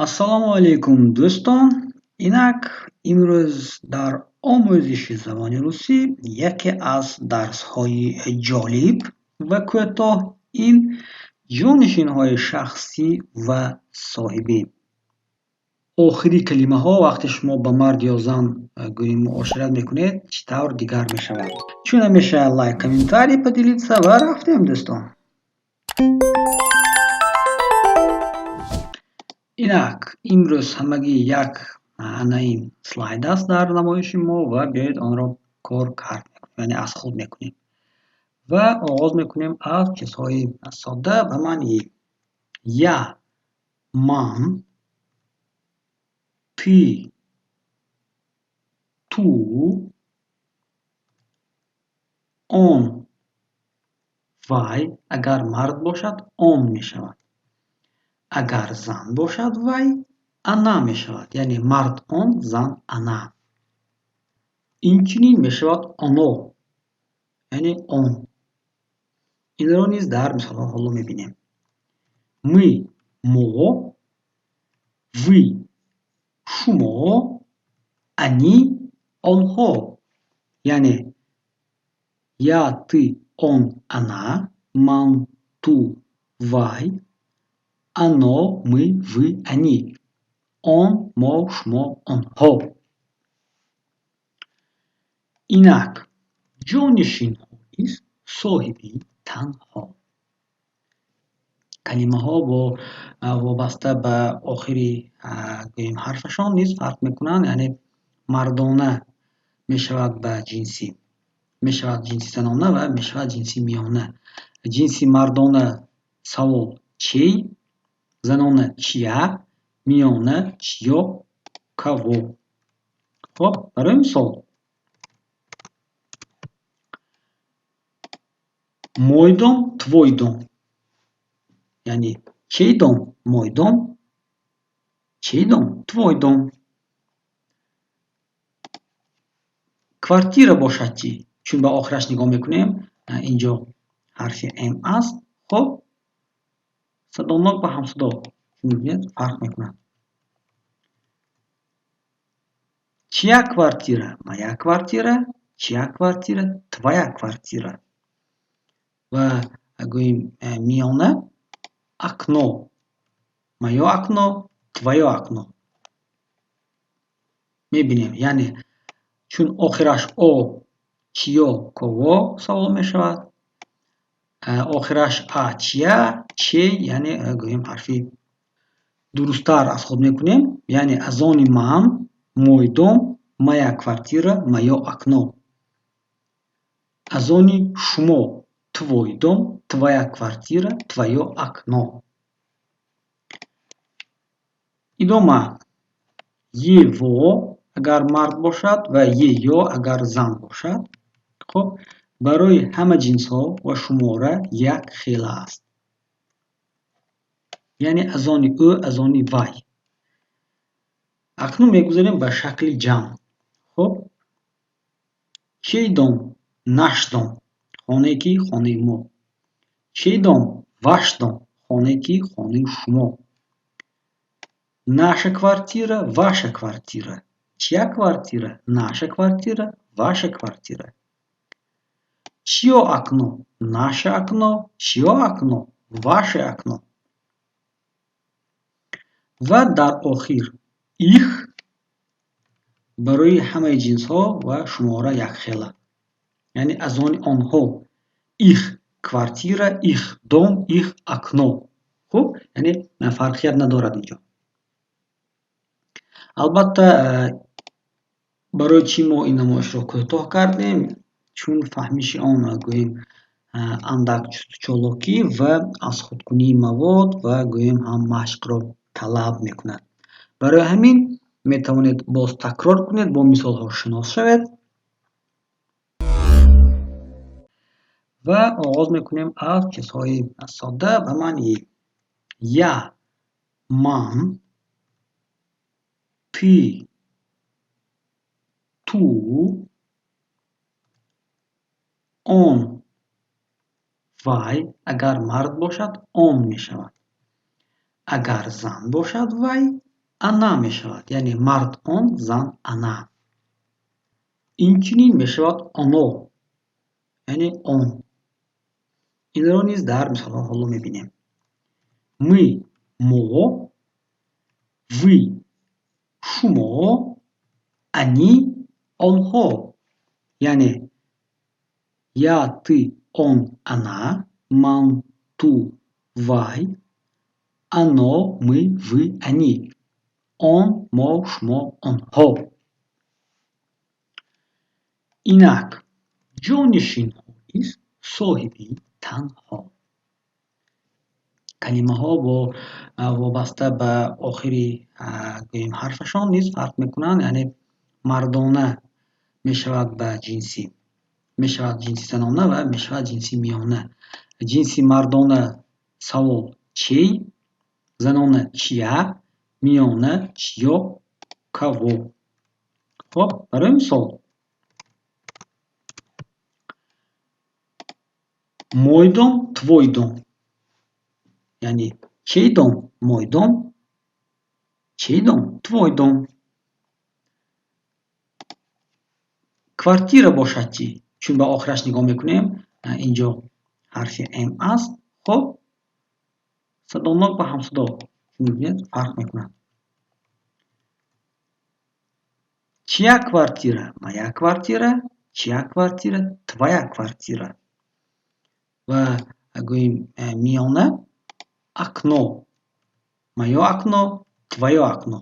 ассалому алайкум дӯстон. Инак имрӯз дар омӯзиши забони русӣ яке аз дарсҳои ҷолиб ва кӯтоҳ ин ҷонишинҳои шахсӣ ва соҳибӣ. Охири калимаҳо вақте шумо ба мард ё зан гӯем муошират мекунед чӣ тавр дигар мешавад. Чун ҳамеша лайк, комментарий поделиться ва рафтем дӯстон. Инак имрӯз ҳамагӣ як анаин слайд аст дар намоиши мо ва биёед онро кор кард мекунем, яъне аз худ мекунем. Ва оғоз мекунем аз чизҳои содда ба маънии я, ман, ти, ту, он, вай. Агар мард бошад он мешавад. Агар зан бошад вай ана мешавад. Яъне мард он, зан ана. Инчунин мешавад оно, яъне он. Инро низ дар мисолҳо ҳоло мебинем. Мы, мо, вы, шумо, они, онҳо. Яъне я, ты, он, ана, ман, ту, вай, ано, мы, вы, они. Он, мо, шумо, онҳо. Инак ҷонишинҳои соҳиби танҳо. Калимаҳо вобаста ба охири гӯем ҳарфашон низ фарқ мекунанд. Яъне мардона мешавад ба ҷинси занона ва мешавад ҷинси миёна. Ҷинси мардона савол чей, занона чия, миёна чиё, каво. Хоб, барои мисол мой дом, твой дом. Яъне чей дом? Мой дом. Чей дом? Твой дом. Квартира бошад чӣ? Чун ба охираш нигоҳ мекунем, инҷо ҳарфи м аст. Хоб, садонок ба ҳамсадо мебинед фарқ мекунад. Чия квартира? Моя квартира. Чия квартира? Твоя квартира. Ва гӯем миёна окно. Моё окно, твоё окно. Мебинем, яъне чун охираш о, чиё, ково савол мешавад. Охираш а, чия, чей, яъне гӯем ҳарфи дурусттар аз худ мекунем. Яъне аз они ман, мой дом, моя квартира, моё окно. Аз они шумо, твой дом, твоя квартира, твоё окно. Идома его агар мард бошад ва ё агар зан бошад. Хоб, барои ҳама ҷинсҳо ва шумора як хела аст. Яъне аз они ӯ, аз они вай. Акнун мегузарем ба шакли ҷамъ. Хоб, чей дом? Наш дом. Хонаи ки? Хонаи мо. Чей дом? Ваш дом. Хонаи ки? Хонаи шумо. Наша квартира, ваша квартира. Чия квартира? Наша квартира, ваша квартира. Чиё окно? Наше окно. Чиё окно? Ваше окно. Ва дар охир их барои ҳамаи ҷинсҳо ва шумора якхела. Яъне аз они онҳо. Их квартира, их дом, их окно. Хуб, яъне фарқият надорад инҷо. Албатта барои чӣ мо ин намоишро кӯтоҳ кардем? Чун фаҳмиши он гӯем андак чолокӣ ва аз худкунии мавод ва гӯем ҳам машқро талаб мекунад. Барои ҳамин метавонед боз такрор кунед, бо мисолҳо шинос шавед. Ва оғоз мекунем аз чизҳои содда ба маънии я, ман, ти, ту, он, вай. Агар мард бошад он мешавад. Агар зан бошад вай ана мешавад, яъне мард он, зан ана. Инчунин мешавад оно, яъне он. Инро низ дар мисолҳо ҳоло мебинем. Мы, мо, вы, шумо, они, онҳо. Яъне я, ты, он, она, ман, ту, вай, оно, мы, вы, они. Он, мо, шумо, онҳо. Инак ҷонишинҳо низ соҳиби танҳо. Калимаҳо вобаста ба охири гӯем ҳарфашон низ фарқ мекунанд, яъне мардона мешавад ба ҷинси занона ва мешавад ҷинси миёна. Ҷинси мардона савол чей, занона чия, миёна чиё, каво. Хоб, барои мисол мой дом, твой дом. Яъне чей дом? Мой дом. Чей дом? Твой дом. Квартира бошад чӣ? Чун ба охираш нигоҳ мекунем, инҷо ҳарфи м аст. Хоб, садонок ба ҳамсадо мебинед фарқ мекунад. Чия квартира? Моя квартира. Чия квартира? Твоя квартира. Ва гӯем миёна окно. Моё окно, твоё окно.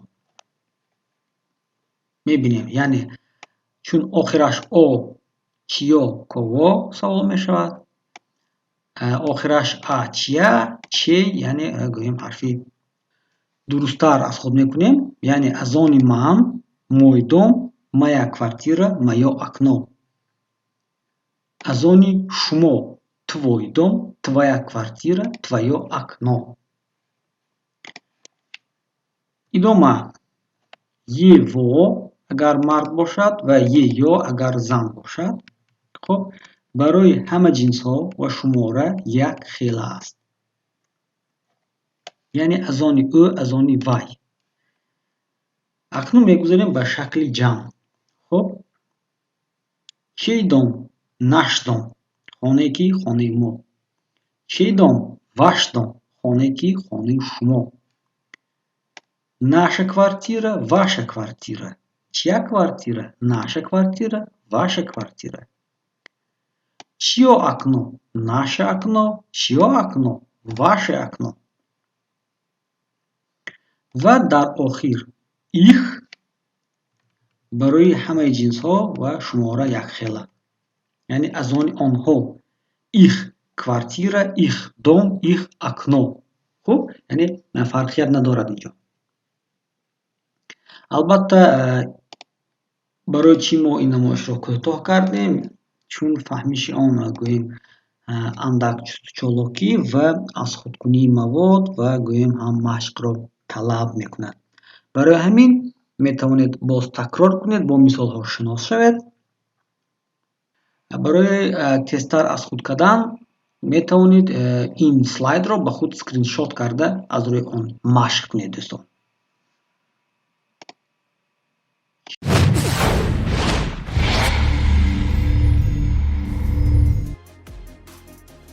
Мебинем, яъне чун охираш о, чиё, ково савол мешавад. Охираш а, чия, чей, яъне гӯем ҳарфи дурусттар аз худ мекунем, яъне аз они ман, мой дом, моя квартира, моё окно. Аз они шумо, твой дом, твоя квартира, твоё окно. Идома его агар мард бошад ва ё агар зан бошад. Хоб, барои ҳама ҷинсҳо ва шумора як хела аст. Яъне аз они ӯ, аз они вай. Акнун мегузарем ба шакли ҷамъ. Хоб, чей дом? Наш дом. Хонаи ки? Хонаи мо. Чей дом? Ваш дом. Хонаи ки? Хонаи шумо. Наша квартира, ваша квартира. Чия квартира? Наша квартира, ваша квартира. Чиё окно? Наше окно. Чиё окно? Ваше окно. Ва дар охир их барои ҳамаи ҷинсҳо ва шумора якхела. Яъне аз они онҳо. Их квартира, их дом, их окно. Хуб, яъне фарқият надорад инҷо. Албатта барои чӣ мо ин намоишро кӯтоҳ кардем? Чун фаҳмиши он гӯем андак чолокӣ ва аз худкунии мавод ва гӯем ҳам машқро талаб мекунад. Барои ҳамин метавонед боз такрор кунед, бо мисолҳо шинос шавед. Барои тезтар аз худ кардан метавонед ин слайдро ба худ скриншот карда аз рӯи он машқ кунед дӯстон.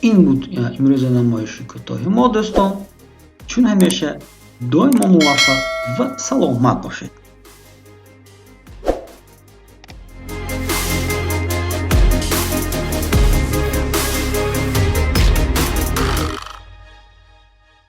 ин буд имрӯза намоиши кӯтоҳи мо дӯстон. Чун ҳамеша доимо муваффақ ва саломат бошед.